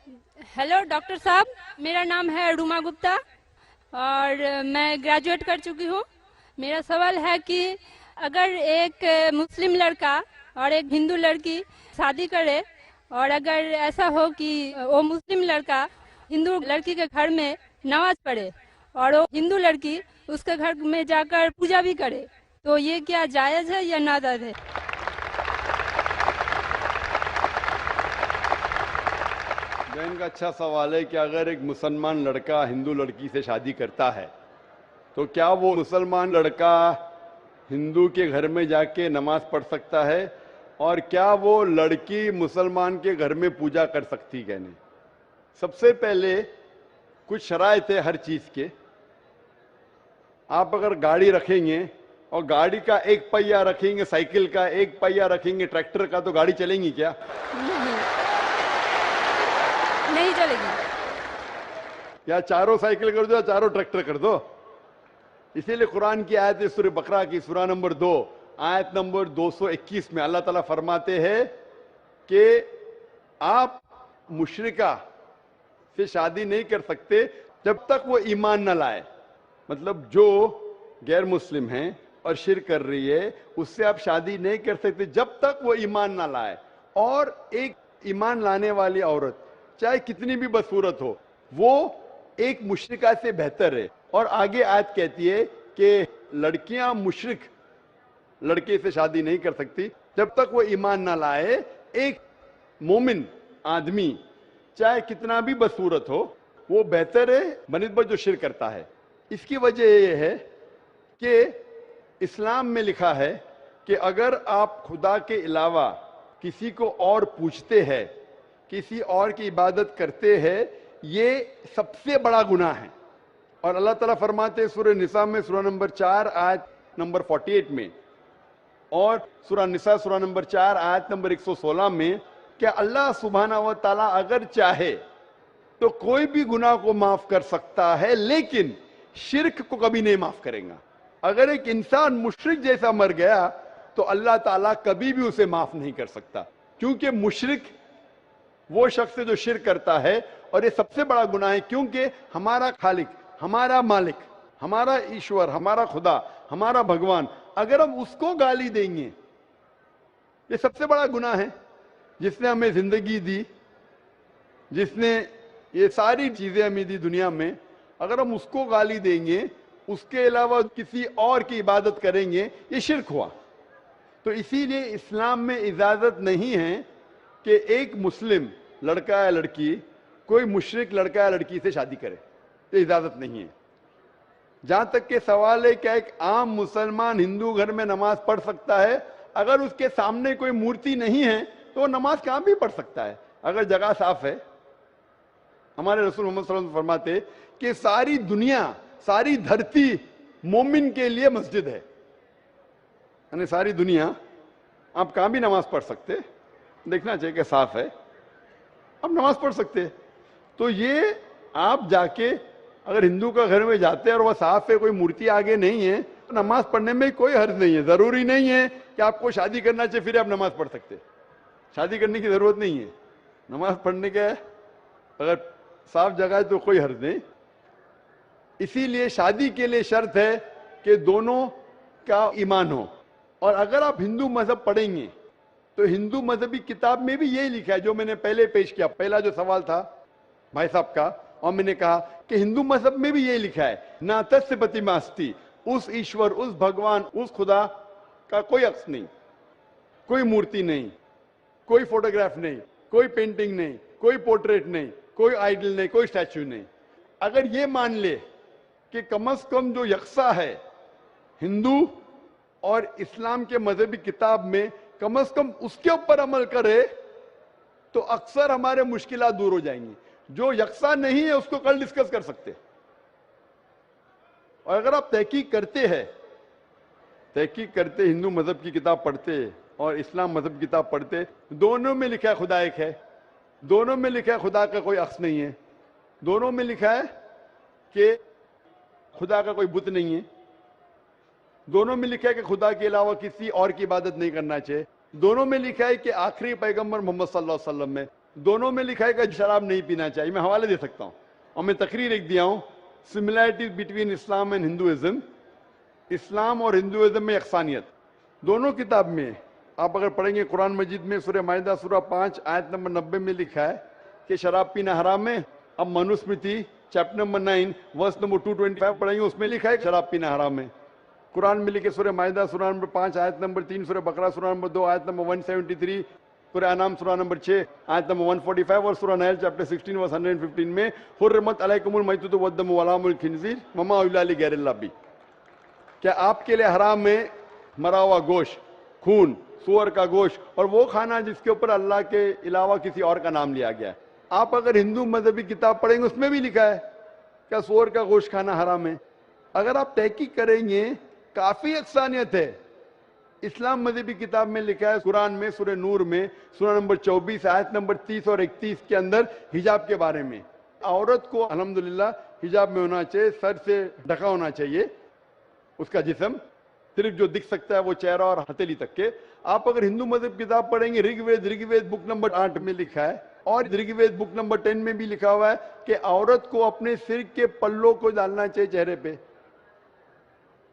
Hello doctor साहब, मेरा नाम है रूमा गुप्ता और मैं ग्रेजुएट कर चुकी हूँ। मेरा सवाल है कि अगर एक मुस्लिम लड़का और एक हिंदू लड़की शादी करे और अगर ऐसा हो कि वो मुस्लिम लड़का हिंदू लड़की के घर में नमाज पढ़े और वो हिंदू लड़की उसके घर में जाकर पूजा भी करे, तो ये क्या जायज़ है या नाजायज़ है? बहन का अच्छा सवाल है कि अगर एक मुसलमान लड़का हिंदू लड़की से शादी करता है तो क्या वो मुसलमान लड़का हिंदू के घर में जाके नमाज पढ़ सकता है, और क्या वो लड़की मुसलमान के घर में पूजा कर सकती है? नहीं। सबसे पहले कुछ शराइत है हर चीज के। आप अगर गाड़ी रखेंगे और गाड़ी का एक पहिया रखेंगे, साइकिल का एक पहिया रखेंगे, ट्रैक्टर का, तो गाड़ी चलेंगी क्या? नहीं चलेगी। या चारों साइकिल कर दो या चारों ट्रैक्टर कर दो। इसीलिए कुरान की आयत है सूरह बकरा की सूरा नंबर 2 आयत नंबर 221 में अल्लाह ताला फरमाते हैं कि आप मुशरिका से शादी नहीं कर सकते जब तक वो ईमान न लाए। मतलब जो गैर मुस्लिम है और शिर्क कर रही है उससे आप शादी नहीं कर सकते जब तक वो ईमान ना लाए। और एक ईमान लाने वाली औरत चाहे कितनी भी बदसूरत हो वो एक मुशरिका से बेहतर है। और आगे आयत कहती है कि लड़कियां मुशरिक लड़के से शादी नहीं कर सकती जब तक वो ईमान ना लाए। एक मोमिन आदमी चाहे कितना भी बदसूरत हो वो बेहतर है बनिस्बत जो शिर्क करता है। इसकी वजह यह है कि इस्लाम में लिखा है कि अगर आप खुदा के अलावा किसी को और पूछते हैं, किसी और की इबादत करते हैं, ये सबसे बड़ा गुनाह है। और अल्लाह ताला फरमाते हैं सूरह निसा में सूरा नंबर 4 आयत नंबर 48 में और सूरा निसा सूरा नंबर 4 आयत नंबर 116 में कि अल्लाह सुब्हाना व तआला अगर चाहे तो कोई भी गुनाह को माफ कर सकता है लेकिन शिर्क को कभी नहीं माफ करेगा। अगर एक इंसान मुशरिक जैसा मर गया तो अल्लाह ताला कभी भी उसे माफ नहीं कर सकता, क्योंकि मुशरिक वो शख्स है जो शिर्क करता है। और ये सबसे बड़ा गुनाह है क्योंकि हमारा खालिक, हमारा मालिक, हमारा ईश्वर, हमारा खुदा, हमारा भगवान, अगर हम उसको गाली देंगे, ये सबसे बड़ा गुनाह है। जिसने हमें जिंदगी दी, जिसने ये सारी चीजें हमें दी दुनिया में, अगर हम उसको गाली देंगे, उसके अलावा किसी और की इबादत करेंगे, ये शिर्क हुआ। तो इसीलिए इस्लाम में इजाजत नहीं है कि एक मुस्लिम लड़का या लड़की कोई मुशरिक लड़का या लड़की से शादी करे, तो इजाजत नहीं है। जहां तक के सवाल है क्या एक आम मुसलमान हिंदू घर में नमाज पढ़ सकता है? अगर उसके सामने कोई मूर्ति नहीं है तो वो नमाज कहां भी पढ़ सकता है अगर जगह साफ है। हमारे रसूल मोहम्मद सल्लल्लाहु अलैहि वसल्लम फरमाते कि सारी दुनिया, सारी धरती मोमिन के लिए मस्जिद है। यानी सारी दुनिया आप कहां भी नमाज पढ़ सकते, देखना चाहिए कि साफ है, आप नमाज पढ़ सकते। तो ये आप जाके अगर हिंदू का घर में जाते हैं और वह साफ है, कोई मूर्ति आगे नहीं है, तो नमाज पढ़ने में कोई हर्ज नहीं है। जरूरी नहीं है कि आपको शादी करना चाहिए फिर आप नमाज पढ़ सकते, शादी करने की जरूरत नहीं है। नमाज पढ़ने के अगर साफ जगह है तो कोई हर्ज नहीं। इसीलिए शादी के लिए शर्त है कि दोनों का ईमान हो। और अगर आप हिंदू मजहब पढ़ेंगे तो हिंदू मजहबी किताब में भी यही लिखा है जो मैंने पहले पेश किया, पहला जो सवाल था भाई साहब का, और मैंने कहा कि हिंदू मजहब में भी यही लिखा है, ना तस्य प्रतिमास्ति, उस ईश्वर, उस भगवान, उस खुदा का कोई अक्स नहीं, कोई मूर्ति नहीं, कोई फोटोग्राफ नहीं, कोई पेंटिंग नहीं, कोई पोर्ट्रेट नहीं, कोई आइडल नहीं, कोई स्टैच्यू नहीं। अगर ये मान ले कि कम से कम जो यकसा है हिंदू और इस्लाम के मजहबी किताब में, कम से कम उसके ऊपर अमल करे तो अक्सर हमारे मुश्किलात दूर हो जाएंगी। जो यकसा नहीं है उसको कल डिस्कस कर सकते। और अगर आप तहकीक करते हिंदू मजहब की किताब पढ़ते और इस्लाम मजहब की किताब पढ़ते, दोनों में लिखा है खुदा एक है, दोनों में लिखा है खुदा का कोई अक्स नहीं है, दोनों में लिखा है कि खुदा का कोई बुत नहीं है, दोनों में लिखा है कि खुदा के अलावा किसी और की इबादत नहीं करना चाहिए, दोनों में लिखा है कि आखिरी पैगंबर मोहम्मद सल्लल्लाहु अलैहि वसल्लम में دونوں میں لکھا ہے کہ شراب نہیں پینا چاہیے. میں حوالے دے سکتا ہوں اور میں تقریر ایک دیا ہوں, similarities between Islam and Hinduism. اسلام اور ہندوازم میں یکسانیت دونوں کتاب میں. آپ اگر پڑھیں گے قرآن مجید میں سورہ مائدہ سورہ 5 آیت نمبر 90 میں لکھا ہے کہ شراب پینا حرام ہے. اب Manusmriti chapter number 9 verse number 225 پڑھیں گے, اس میں لکھا ہے کہ شراب پینا حرام ہے. قرآن میں لکھے سورہ مائدہ سورہ نمبر 5 آیت نمبر 3, سورہ بقرہ سورہ نمبر 2 آیت نمبر 173, سورہ انعام سورہ نمبر 6 آیت نمبر 145 اور سورہ نحل چیپٹر 16 ورس 115 میں حرمت علیکم المیتۃ والدم ولحم الخنزیر وما اہل لغیر اللہ بھی. کیا آپ کے لیے حرام ہے مرا ہوا گوشت, خون, سور کا گوشت اور وہ کھانا جس کے اوپر اللہ کے علاوہ کسی اور کا نام لیا گیا ہے. آپ اگر ہندو مذہبی کتاب پڑھیں گے اس میں بھی لکھا ہے کیا سور کا گوشت کھانا حرام ہے. اگر آپ تحقیق کریں گے کافی یکسانیت ہے. اسلام مذہبی کتاب میں لکھا ہے قرآن میں سورہ نور میں سورہ نمبر 24 آیت نمبر 30 اور 31 کے اندر حجاب کے بارے میں. عورت کو الحمدللہ حجاب میں ہونا چاہیے, سر سے ڈھکا ہونا چاہیے اس کا جسم, صرف جو دکھ سکتا ہے وہ چہرہ اور ہتھیلی تک کے. آپ اگر ہندو مذہب کتاب پڑھیں گے رگ وید بک نمبر 8 میں لکھا ہے اور رگ وید بک نمبر 10 میں بھی لکھا ہوا ہے کہ عورت کو اپنے سر کے پلوں کو ڈالنا چاہیے چہرے پہ.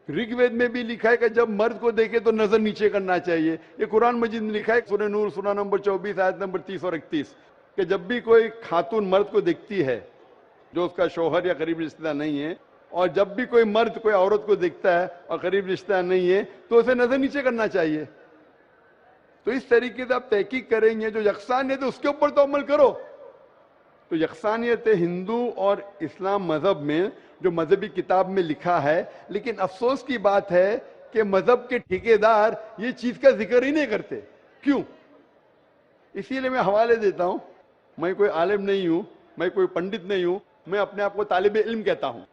رگ وید میں بھی لکھا ہے کہ جب مرد کو دیکھے تو نظر نیچے کرنا چاہیے. یہ قرآن مجید میں لکھا ہے سورہ نور سورہ نمبر 24 آیت نمبر 30 اور 31 کہ جب بھی کوئی خاتون مرد کو دیکھتی ہے جو اس کا شوہر یا قریب رشتہ دار نہیں ہے, اور جب بھی کوئی مرد کوئی عورت کو دیکھتا ہے اور قریب رشتہ دار نہیں ہے تو اسے نظر نیچے کرنا چاہیے. تو اس طریقے سے آپ تحقیق کریں گے جو یکسانیت ہے اس کے اوپر تو عمل کرو. تو یکسانیت ہندو اور اسلام مذہب میں جو مذہبی کتاب میں لکھا ہے, لیکن افسوس کی بات ہے کہ مذہب کے ٹھیکیدار یہ چیز کا ذکر ہی نہیں کرتے. کیوں؟ اسی لیے میں حوالے دیتا ہوں. میں کوئی عالم نہیں ہوں, میں کوئی پنڈت نہیں ہوں, میں اپنے آپ کو طالب علم کہتا ہوں,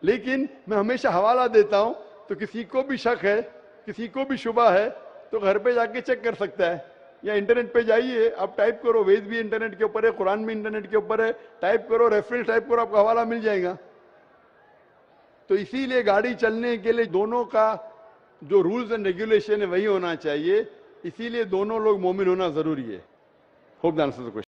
لیکن میں ہمیشہ حوالہ دیتا ہوں. تو کسی کو بھی شک ہے, کسی کو بھی شبہ ہے تو گھر پہ جا کے چیک کر سکتا ہے, یا انٹرنیٹ پہ جائیے, آپ ٹائپ کرو, وید بھی انٹرنیٹ کے اوپر ہے, قرآن بھی انٹرنیٹ کے اوپر ہے, ٹائپ کرو, ریفرنس ٹائپ کرو, آپ کو حوالہ مل جائے گا. تو اسی لیے گاڑی چلنے کے لیے دونوں کا جو رولز اینڈ ریگولیشن ہے وہی ہونا چاہیے. اسی لیے دونوں لوگ مومن ہونا ضروری ہے. Hope the answers the question.